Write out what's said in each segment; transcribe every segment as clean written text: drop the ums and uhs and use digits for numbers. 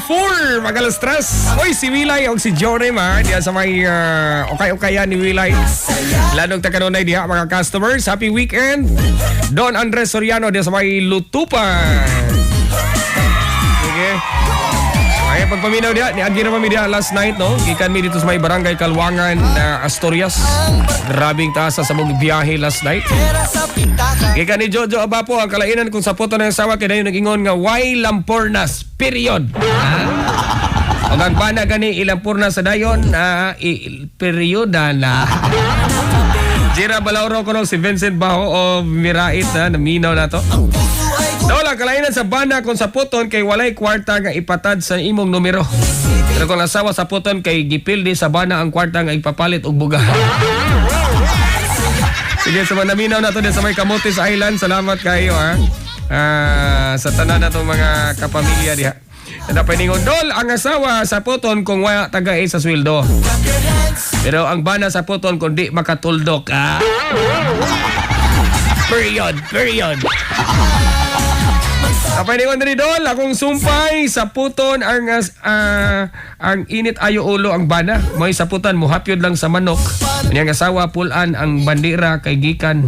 24 magalas stress. Oy, si Wilay o si Jorem ha. Diya sa may okay-okayan ni Wilay. Lanong takanunay diya mga customers. Happy weekend. Don Andres Soriano diya sa may Lutupan. Sige. Ay pagpaminaw diya, niagi naman mi diya last night no. Gikan mi dito sa may Barangay Kalwangan Asturias. Grabing taas sa mong biyahe last night. Gikan ni Jojo Abapo ang kalainan kung sa puto ng asawa kay dayon nag-ingon nga why lampornas period. Og ang bana gani ilampurnas sa dayon perioda na. Jira Balauro ko si Vincent Baho o Mirait na naminaw na to. Wala kalainan sa bana kung sa puton kay walay kwarta nga ipatad sa imong numero. Pero kung asawa sa puton kay gipildi sa bana ang kwarta nga ipapalit og buga. Sige, sa naminaw na to din sa may Camotes Island. Salamat kayo ha. Sa tanan na to mga kapamilya diha. Napaningon dol ang asawa sa puton kung wala tagay sa sweldo. Pero ang bana sa puton kung di makatuldok. Period. Kapag ni Wandri Dol, akong sumpay sa puton ang init ayo ulo ang bana. May saputan mo hapyod lang sa manok. Niyang asawa pulan ang bandera kay gikan.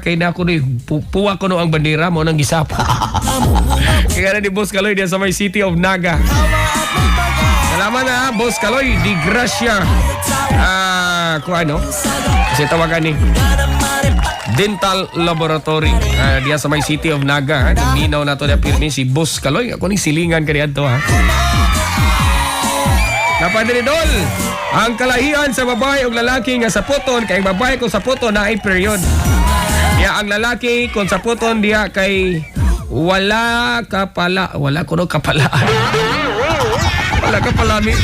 Kay na ako ni puwa ko no ang bandera mo nang gisap. Kaya na ni Boss Kaloy diyan sa may City of Naga. Salamat na Boss Kaloy, di Gracia. Kung ano? Kasi tawagan ni Dental Laboratory diya sa may City of Naga. Minaw na to na pirmi si Boss Kaloy. Ako ni silingan ka diyan to ha. Napadridol, ang kalahian sa babae o lalaki nga sa puton kay babae kung sa puton na ay period. Ya ang lalaki kung sa puton diya kay wala kapala. Wala ko no kapala. Wala kapalami.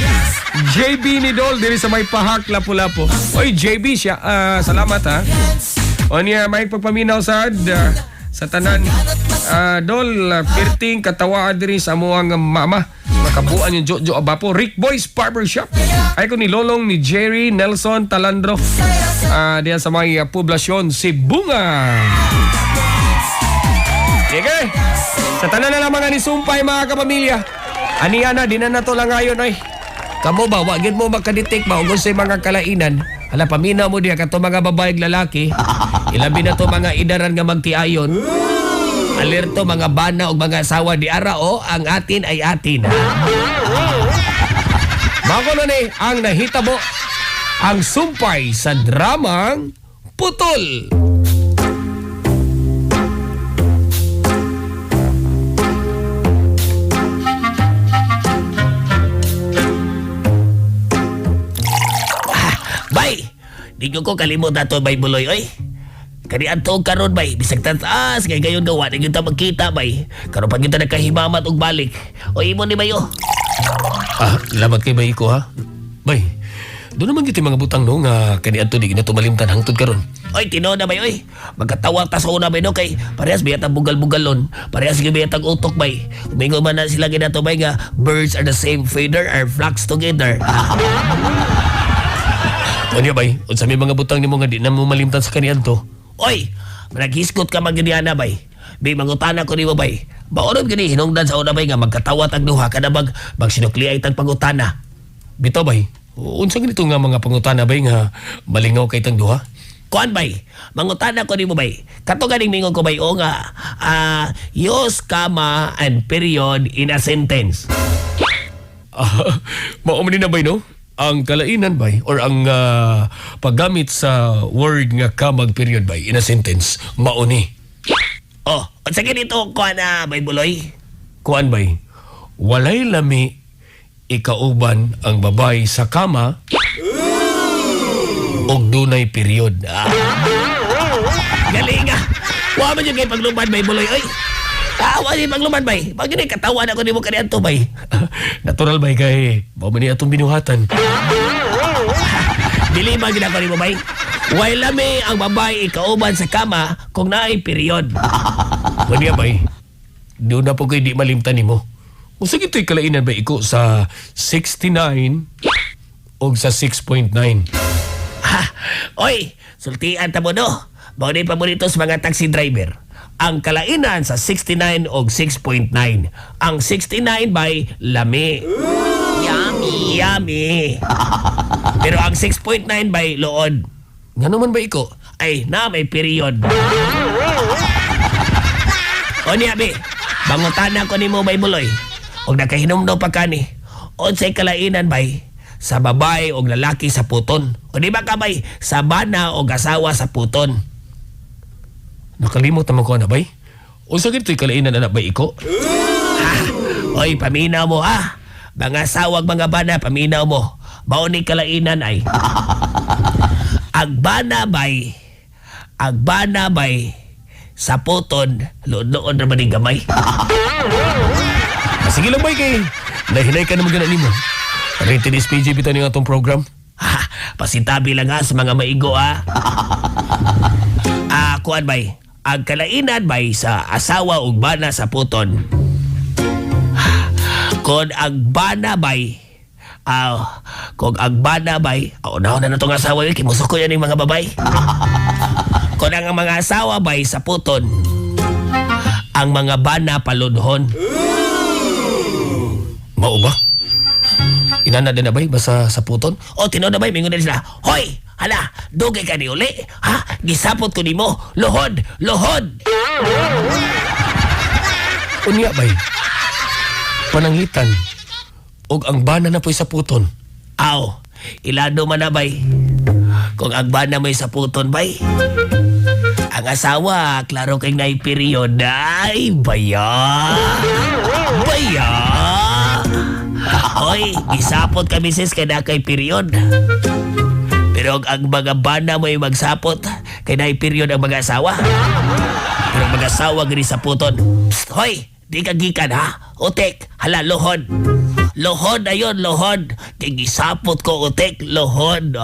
JB ni Dol diri sa may Pahak Lapu-Lapu. Oy JB siya. Salamat ha. O niya may pagpaminaw sa tanan. Dol, pirting katawaan diri sa muang mama. Makabuan yung Jojo Abapo. Rick Boys Barbershop. Ay ko ni Lolong ni Jerry Nelson Talandro. Diyan sa may poblasyon si Bunga. Sige. Sa tanan na lang mga ni Sumpay mga kapamilya. Aniana, di na to lang ngayon oy. Kamo ba, wagin mo makaditik ba ug sa mga kalainan. Hala, paminaw mo diya kato mga babaeng lalaki. Ilabi na to mga idaran nga magtiayon. Alerto mga bana o mga asawa di ara o ang atin ay atin. Bago na ni ang nahitabo ang sumpay sa dramang Putol. Bay, di ko kalimot na to bay buloy oy. Kani adto karon bay, bisag taas kay gayon gawa di kita magkita bay. Karon pa kita nakahimamat og balik. O imo ni bayo. Lamat kay bay ko ha. Bay, doon naman kita mga butang no nga kani adto di na tumalimtan hangtod karon. Oy, tino na bay oy. Magkatawag ta sa una bay no kay parehas biyat ang bugal-bugalon. Parehas gyud biyat ang utok bay. Umingon man na sila ginato bay nga birds are the same feather or flocks together. Ano bay? Unsa may mga butang nimo nga di na mo malimtan sa kanian to? Oy, managhiskot ka magyana bay. Bay mangutana ko nimo bay. Baorod gani hinungdan sa una bay nga magkatawat ang duha kada magsinukliay tag pangutana. Bitaw bay. Unsa ganito nga mga pangutana bay nga malingaw kay tang duha? Kuan bay, mangutana ko nimo bay. Kato ganing mingon ko bay o nga use comma and period in a sentence. Mao man na bay no? Ang kalainan bay or ang paggamit sa word nga kamag period bay in a sentence mauni. Oh, unsa ganito kuan bay buloy? Kuan bay, walay lami ikauban ang babay sa kama og dunay period. Galing nga. Wa man yung kay paglumad bay buloy oy. Tawa ni paglumad bay. Pag yun katawan ako nimo kaniadto bay. Natural bay kay mao man ni atong binuhatan. Dili ba gid ako nimo bay? Way lami ang babae ikauban sa kama kung naay period. Wala bay. Doon na po kayo di malimtan nimo. Usa gito'y kalainan ba iko sa 69 o sa 6.9? Oy, sultian ta mo no. Mao ni paborito sa mga taxi driver. ang kalainan sa 69 og 6.9. Ang 69 by lami. Yummy. Yummy. Pero ang 6.9 by lood. Nga naman ba iko? Ay, na may period. O niya, be. Bangutana ko ni mo, bay buloy. Og nakahinumdo pa ka ni. O say kalainan, bay. Sa babae o lalaki sa puton. O di ba ka, bay? Sa bana o asawa sa puton. Nakalimot naman ko na bay? O sa gito'y kalainan na ba iko? Ha? Oy, paminaw mo, ha? Mga sawag, mga bana, paminaw mo. Baon ni kalainan ay. Agbana bay sa puton, loon naman ni gamay. Sige lang bay kay. Nahinay ka naman ganan mo. Retinis PG bitaw ni nga tong program. Ha, pasintabi lang ha sa mga maigo ha. Kuan bay, ang kalainan bay sa asawa ug bana sa puton. Kung ang bana bay, kung ang bana bay, na itong asawa yun, kimusok ko yan yung mga babay. Kung ang mga asawa bay sa puton, ang mga bana paludhon. Mao ba? Inana din na bay basta sa puton? O tinaw na bay, mingon na sila, hoy, hala, dugay ka ni uli, ha? Gisapot ko ni mo, lohod, lohod. Unya bay. Pananglitan. Og ang bana na po'y sa puton. Aw, ilado man na bay. Kung ang bana mo'y sa puton bay. Ang asawa, klaro kay ngay period. Ay, baya. Baya. Hoy, isapot kami sis kay na kay period. Pero ang mga bana mo'y magsapot kay na period ang mga asawa. Pero ang mga asawa gani sa puton. Psst, hoy, di ka gikan ha? Utek, hala, lohod. Lohod na yun, lohod. Kaya gisapot ko, utek, lohod.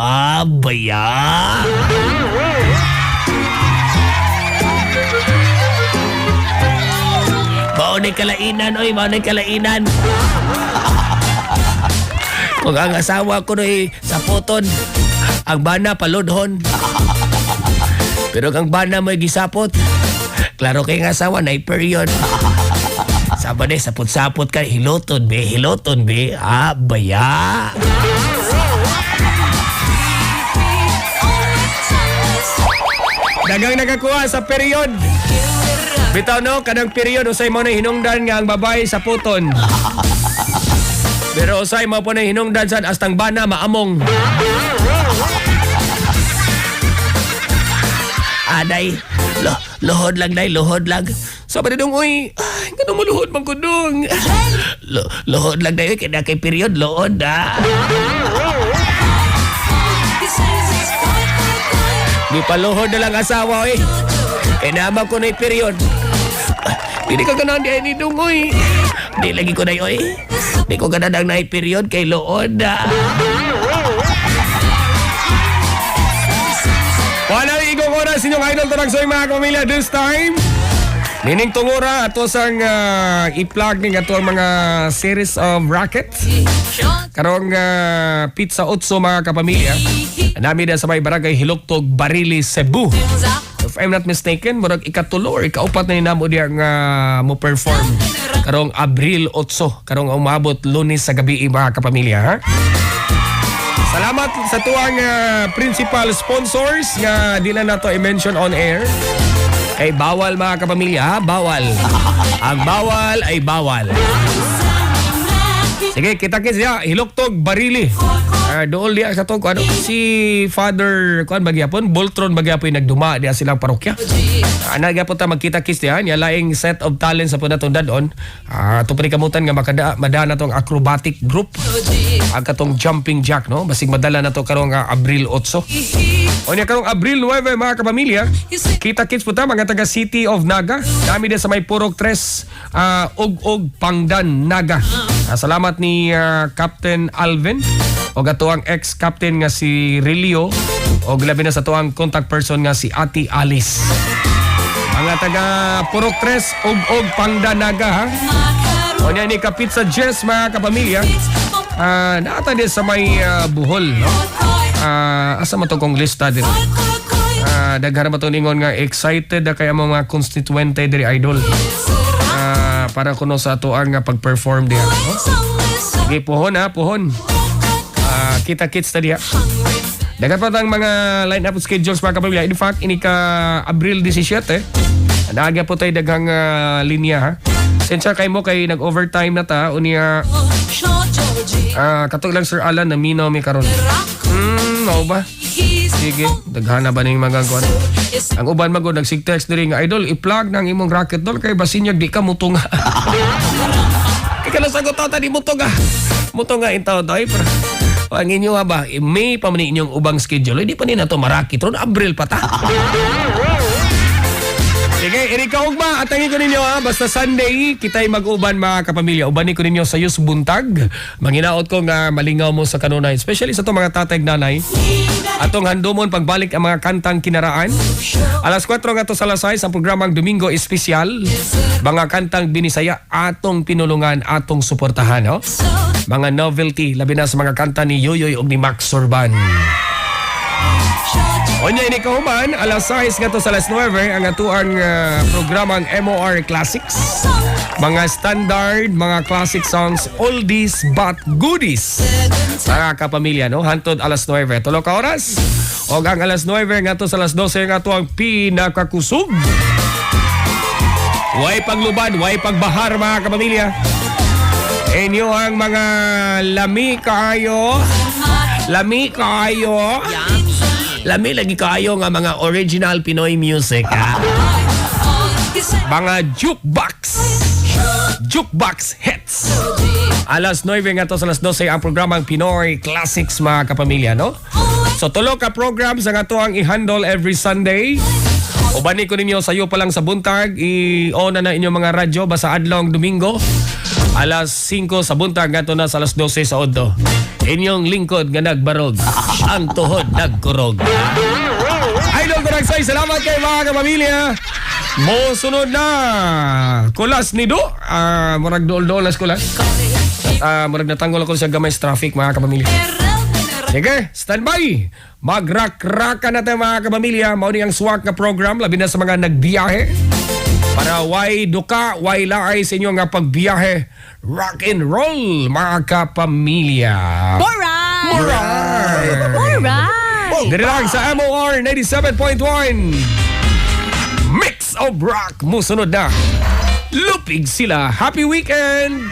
Baya. Maunay kalainan, oy, maunay kalainan. Kung ang asawa ko no'y sa puton, ang bana paludhon. Pero ang bana mo'y gisapot, klaro kay ang asawa na'y period. Saba na, sapot-sapot ka, hiloton be, baya. Dagang nakakuha sa period. Bitaw no, kadang period, usay mo na hinungdan nga ang babae sa puton. Pero usay mo po na hinungdan sa astang bana maamong. Aday, lohod lang, day, lohod lang. Sabi na dong, uy, ganun mo luhod mang kudong. Lohod lang day, kaya kay period, lohod Di pa luhod na lang asawa, eh. Kaya naman ko na'y period. Hindi ka ganun di ni dong, uy. Di lagi ko na yun, Di ko ganadang na period kay lohod Wala rin igong oras inyong idol Taragsoy mga kamilya this time. Nining tungura ato sang i-plug ning ato ang mga series of rackets. Karong Pizza Otso mga kapamilya. Nami na sa may barangay Hilugtog, Barili, Cebu. If I'm not mistaken, murag ikatulo or ikaupat na ninamo diya nga mo perform. Karong Abril 8, karong umabot Lunes sa gabi mga kapamilya, ha? Salamat sa tuwang principal sponsors nga di na nato i-mention on air. Kay bawal mga kapamilya, ha? Bawal. Ang bawal ay bawal. Sige, kita-kits ya, Hilugtog, Barili. Dool diya sa to, ano, si Father, kuan bagyapon, Boltron bagyapon nagduma diya silang parokya. Nagyapon ta magkita-kits diyan, ya laing set of talents sa punatong dadon. Ito pa rin kamutan nga madana tong acrobatic group. Ang katong jumping jack, no? Basig madala na to karong Abril 8. O niya karong Abril 9 mga kapamilya, kita-kits po ta mga taga City of Naga. Kami din sa may Purok 3, Ug-Ug, Pangdan, Naga. Salamat ni Captain Alvin o gatuang ex-captain nga si Relio o labi na sa tuang contact person nga si Ati Alice. Mga taga Purok 3, Ug-Ug, Pangdan, Naga, ha? O niya ni Kapitsa Jess mga kapamilya. Naata din sa may Buhol, no? Asa mo to kong lista din? daghan ba ingon nga excited na kaya mga constituente diri idol. Para kuno sa ato ang pag-perform diha. No? Sige, puhon ha, puhon. Kita-kits ta diha. Dagat pa tang mga line-up schedules mga kapamilya. In fact, ini ka Abril 17, naaga po tayo daghang linya ha. Sensya kay mo kay nag-overtime na ta. Unya, katog lang Sir Alan na minaw mi karon. Mao ba? Sige, daghana ba ning mga kuan? Ang uban magod nagsigtext diri nga idol, i-plug nang imong rocket doll kay basinyag di ka mutunga. Kay kana sagot ta di mutunga. Mutunga intaw tay pero ang inyo ba, May pa man inyong ubang schedule, hindi pa ni na to marakit ron, Abril pa ta. Sige, ikaw ba? Atangin ko ninyo ha. Basta Sunday, kita'y mag-uban mga kapamilya. Ubanin ko ninyo sa Yus Buntag. Manginaot ko nga malingaw mo sa kanunay. Especially sa itong mga tatay nanay. Atong handumon pagbalik ang mga kantang kinaraan. Alas 4 nga to sa Lasay sa programang Domingo Espesyal. Mga kantang binisaya atong pinulungan, atong suportahan. Oh? Mga novelty, labi na sa mga kanta ni Yoyoy o ni Max Sorban. Onya ini kauman, alas 6 nga to sa alas 9 ang atuang programang MOR Classics. Mga standard, mga classic songs, oldies but goodies. Mga kapamilya, no? Hantod alas 9. Tulo ka oras. O ang alas 9 nga to sa alas 12 nga to ang pinakakusog. Way paglubad, way pagbahar mga kapamilya. Inyo ang mga lami kaayo. Lami kaayo. Lami lagi kayo nga mga original Pinoy music ha? Mga jukebox hits. Alas 9 nga to sa alas 12 ang programang Pinoy Classics mga kapamilya, no? So tulo ka programs ang ato ang i-handle every Sunday. Ubani ko ninyo sayo pa lang sa buntag, i-on na inyong mga radyo basta adlong Domingo. Alas 5 sa buntag nga to na sa alas 12 sa Odo. Inyong lingkod nga nagbarog, ang tuhod nagkurog. Idol ko nagsay, salamat kay mga kapamilya. Mo sunod na kulas ni Do. Murag dool-dool na kulas. Murag natanggol ako sa gamay sa traffic mga kapamilya. Sige, standby. Mag-rock-rockan natin mga kapamilya. Mauni ang swak na program, labi na sa mga nagbiyahe. Para way duka, way laay sa inyo nga pagbiyahe. Rock and roll, mga kapamilya. Alright! Dito lang sa MOR 97.1. Mix of rock. Musunod na. Lupig sila. Happy weekend!